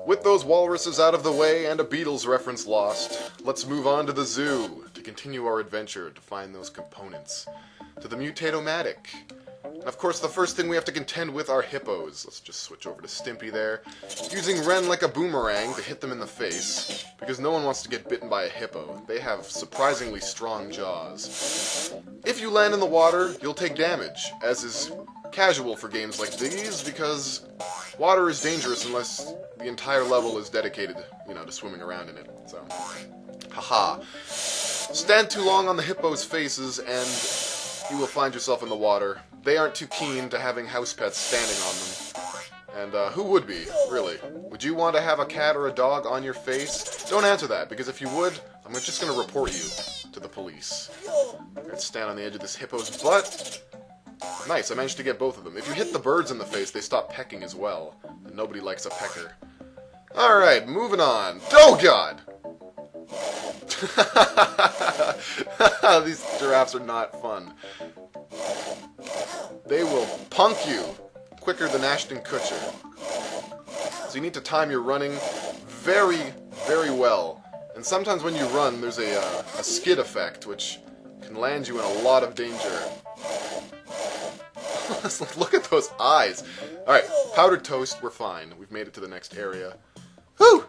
With those walruses out of the way and a Beatles reference lost, let's move on to the zoo to continue our adventure to find those components to the Mutatomatic. And of course, the first thing we have to contend with are hippos. Let's just switch over to Stimpy there. Using Ren like a boomerang to hit them in the face, because no one wants to get bitten by a hippo. They have surprisingly strong jaws. If you land in the water, you'll take damage, as is casual for games like these, because water is dangerous unless the entire level is dedicated, to swimming around in it. So, haha. Stand too long on the hippos' faces and you will find yourself in the water. They aren't too keen to having house pets standing on them. And who would be, really? Would you want to have a cat or a dog on your face? Don't answer that, because if you would, I'm just going to report you to the police. Let's stand on the edge of this hippo's butt. Nice, I managed to get both of them. If you hit the birds in the face, they stop pecking as well. And nobody likes a pecker. Alright, moving on. Oh, God! These giraffes are not fun. They will punk you quicker than Ashton Kutcher. So you need to time your running very, very well. And sometimes when you run, there's a skid effect, which can land you in a lot of danger. Look at those eyes. Alright, powdered toast, we're fine. We've made it to the next area. Whew!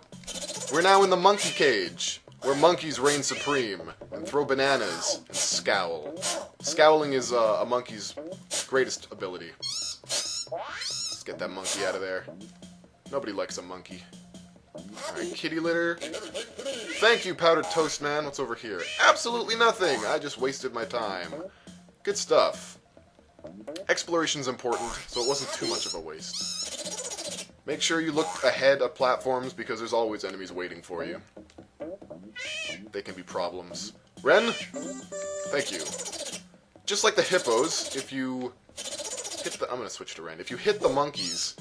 We're now in the monkey cage, where monkeys reign supreme, and throw bananas, and scowl. Scowling is a monkey's greatest ability. Let's get that monkey out of there. Nobody likes a monkey. Alright, kitty litter. Thank you, powdered toast man. What's over here? Absolutely nothing! I just wasted my time. Good stuff. Exploration's important, so it wasn't too much of a waste. Make sure you look ahead of platforms, because there's always enemies waiting for you. They can be problems. Ren? Thank you. Just like the hippos, if you hit the... I'm gonna switch to Ren. If you hit the monkeys,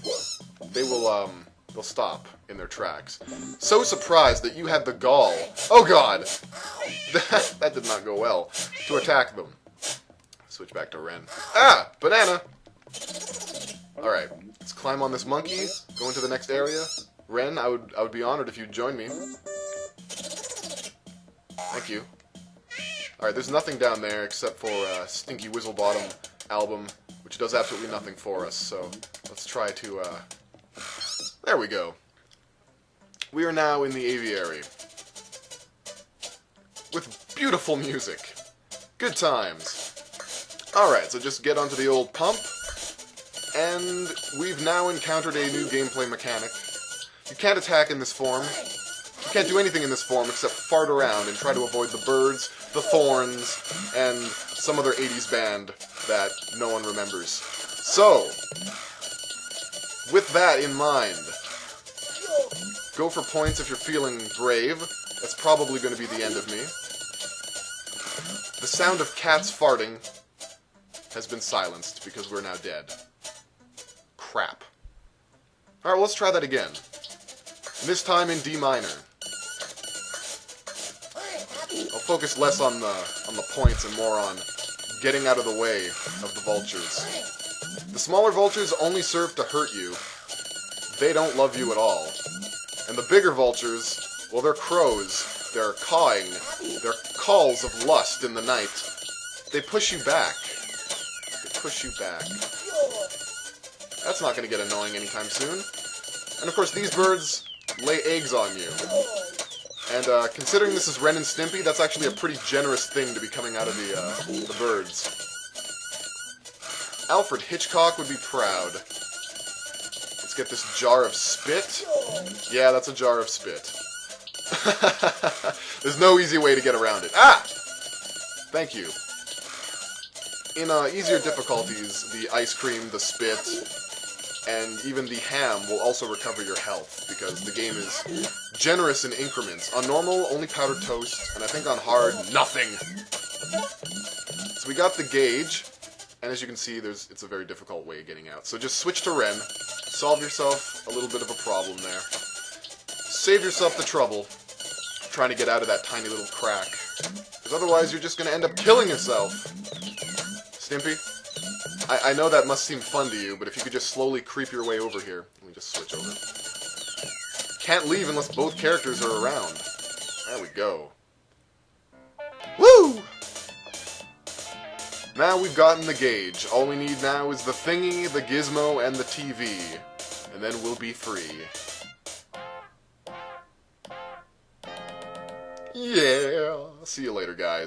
they will, they'll stop in their tracks. So surprised that you had the gall. Oh, God! That did not go well. To attack them. Switch back to Ren. Ah! Banana! Alright, let's climb on this monkey, go into the next area. Ren, I would be honored if you'd join me. Thank you. Alright, there's nothing down there except for Stinky Whizzelbottom album, which does absolutely nothing for us, so let's try to, there we go. We are now in the Aviary. With beautiful music. Good times. Alright, so just get onto the old pump, and we've now encountered a new gameplay mechanic. You can't attack in this form. You can't do anything in this form except fart around and try to avoid the birds, the thorns, and some other 80s band that no one remembers. So, with that in mind, go for points if you're feeling brave. That's probably going to be the end of me. The sound of cats farting has been silenced because we're now dead. Crap. Alright, well, let's try that again. And this time in D minor. I'll focus less on the points and more on getting out of the way of the vultures. The smaller vultures only serve to hurt you. They don't love you at all. And the bigger vultures, well, they're crows. They're cawing. They're calls of lust in the night. They push you back. Push you back. That's not going to get annoying anytime soon. And of course, these birds lay eggs on you. And considering this is Ren and Stimpy, that's actually a pretty generous thing to be coming out of the birds. Alfred Hitchcock would be proud. Let's get this jar of spit. Yeah, that's a jar of spit. There's no easy way to get around it. Ah! Thank you. In easier difficulties, the ice cream, the spit, and even the ham will also recover your health, because the game is generous in increments. On normal, only powdered toast, and I think on hard, nothing! So we got the gauge, and as you can see, it's a very difficult way of getting out. So just switch to Ren, solve yourself a little bit of a problem there. Save yourself the trouble trying to get out of that tiny little crack, because otherwise you're just going to end up killing yourself. Stimpy, I know that must seem fun to you, but if you could just slowly creep your way over here. Let me just switch over. Can't leave unless both characters are around. There we go. Woo! Now we've gotten the gauge. All we need now is the thingy, the gizmo, and the TV. And then we'll be free. Yeah! See you later, guys.